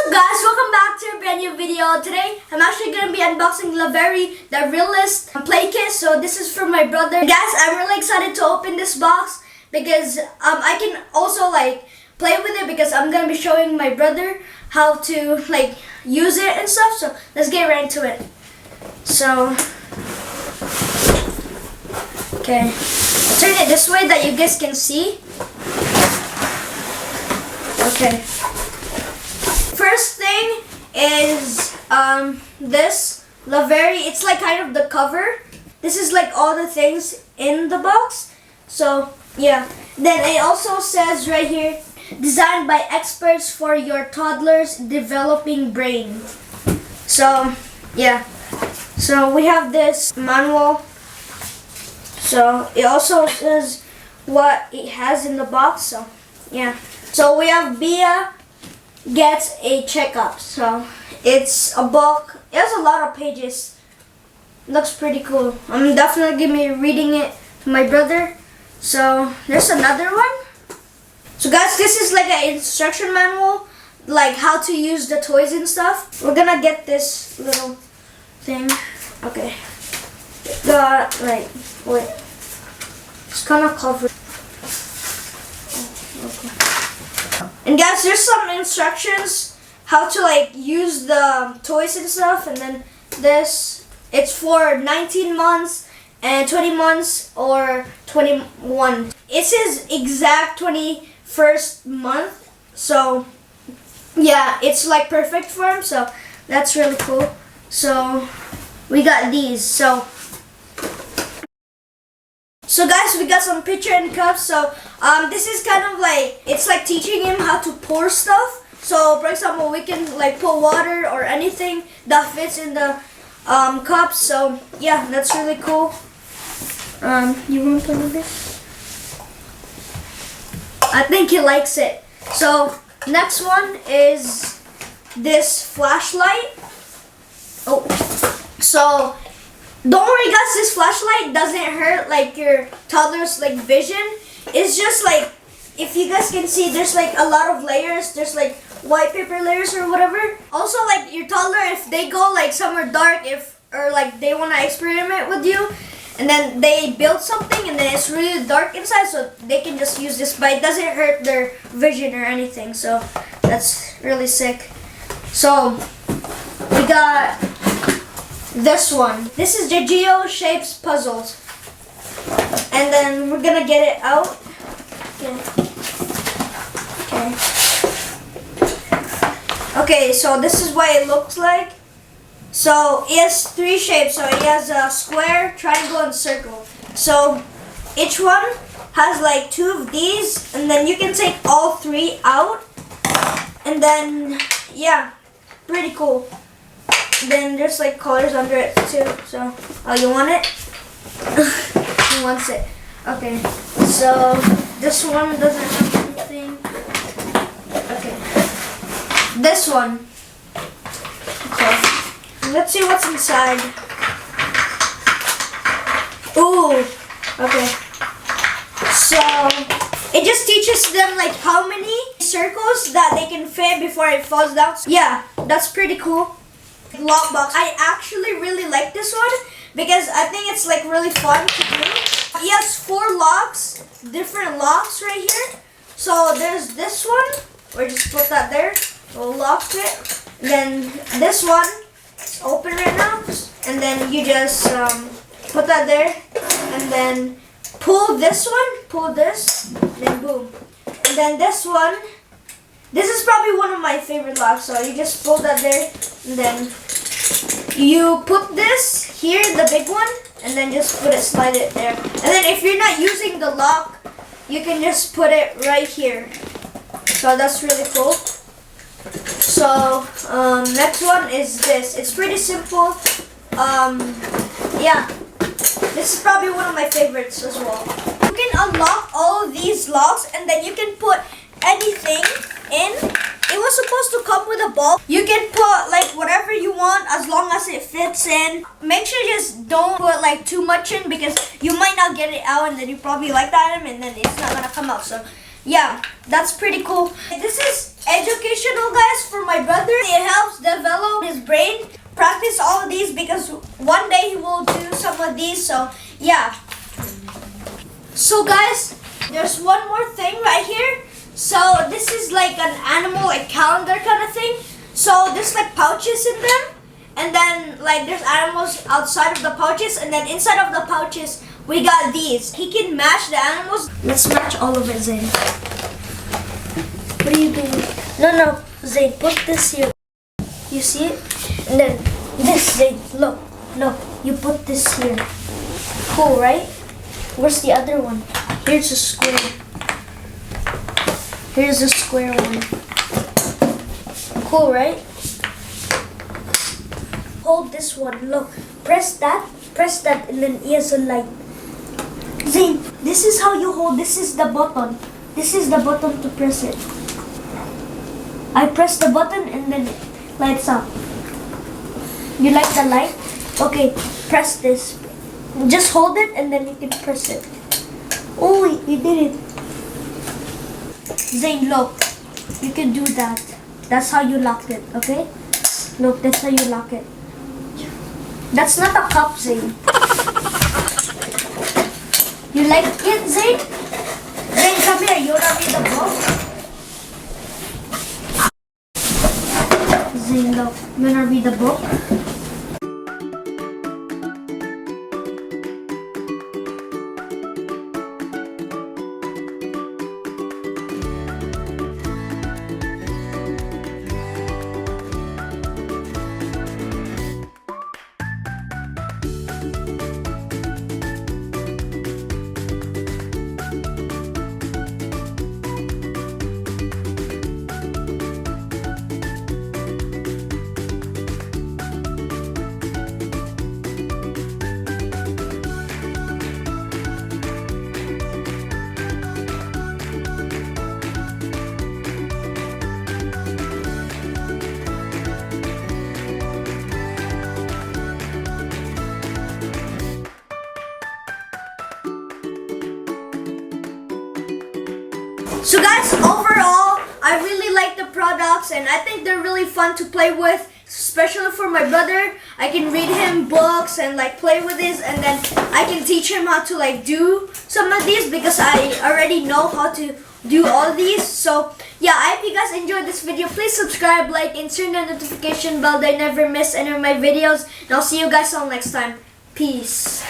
up guys, welcome back to a brand new video. Today I'm actually going to be unboxing Lovevery, the Realist Playkit. So this is for my brother. Guys, I'm really excited to open this box because I can also play with it because I'm going to be showing my brother how to use it and stuff. So let's get right into it. So okay, I'll turn it this way that you guys can see. Okay. First thing is this Lovevery. It's kind of the cover. This is all the things in the box. So yeah. Then it also says right here, designed by experts for your toddler's developing brain. So yeah. So we have this manual. So it also says what it has in the box. So yeah. So we have Bia gets a checkup. So it's a book. It has a lot of pages. Looks pretty cool. I'm definitely gonna be reading it to my brother. So there's another one. So guys, this is an instruction manual, how to use the toys and stuff. We're gonna get this little thing. Okay. Got wait. It's kind of covered. And guys, there's some instructions how to use the toys and stuff. And then this, it's for 19 months and 20 months or 21. It says exact 21st month. So yeah, it's perfect for him. So that's really cool. So we got these. So guys, we got some pitcher and cups. So this is kind of it's teaching him how to pour stuff. So for example, we can put water or anything that fits in the cups. So yeah, that's really cool. You want to play with this? I think he likes it. So next one is this flashlight. Oh, so don't worry guys, this flashlight doesn't hurt your toddler's vision. It's just if you guys can see, there's a lot of layers. There's white paper layers or whatever. Also your toddler, if they go somewhere dark, or they want to experiment with you, and then they build something and then it's really dark inside, so they can just use this, but it doesn't hurt their vision or anything. So that's really sick. So we got this one. This is the Geo Shapes Puzzles. And then we're gonna get it out. Okay, so this is what it looks like. So it has 3 shapes. So it has a square, triangle, and circle. So each one has 2 of these, and then you can take all 3 out. And then yeah, pretty cool. Then there's colors under it too. So oh, you want it? He wants it. Okay. So this one doesn't have anything. Okay. This one. Okay. Let's see what's inside. Ooh. Okay. So it just teaches them how many circles that they can fit before it falls down. Yeah, that's pretty cool. Lockbox. I actually really like this one because I think it's really fun to do. He has 4 locks, different locks right here. So there's this one, or just put that there. We'll lock it. And then this one, it's open right now. And then you just put that there, and then pull this one, pull this, then boom. And then this one. This is probably one of my favorite locks. So you just pull that there, and then you put this here, the big one, and then just slide it there. And then if you're not using the lock, you can just put it right here. So that's really cool. So next one is this. It's pretty simple. Yeah, this is probably one of my favorites as well. You can unlock all of these locks, and then you can put anything in. It was supposed to come with a ball. You can put whatever you want as long as it fits in. Make sure you just don't put too much in, because you might not get it out, and then you probably like the item and then it's not gonna come out. So yeah, that's pretty cool. This is educational, guys, for my brother. It helps develop his brain. Practice all of these because one day he will do some of these. So yeah. So guys, there's one more thing right here. So this is like an animal, like calendar kind of thing. So there's like pouches in them, and then like there's animals outside of the pouches, and then inside of the pouches we got these. He can match the animals. Let's match all of it, Zayn. What are you doing? No, Zayn, put this here. You see it? And then this, Zayn, look, you put this here. Cool, right? Where's the other one? Here's a square. Here's a square one. Cool, right? Hold this one, look. Press that, and then it has a light. Zayn, this is how you hold. This is the button. This is the button to press it. I press the button and then it lights up. You like the light? Okay, press this. Just hold it and then you can press it. Oh, you did it. Zayn, look. You can do that. That's how you lock it, okay? Look, that's how you lock it. That's not a cup, Zayn. You like it, Zayn? Zayn, come here. You wanna read the book? Zayn, look. You wanna read the book? So guys, overall, I really like the products and I think they're really fun to play with, especially for my brother. I can read him books and like play with this, and then I can teach him how to like do some of these because I already know how to do all these. So yeah, I hope you guys enjoyed this video. Please subscribe, like, and turn the notification bell that I never miss any of my videos. And I'll see you guys all next time. Peace.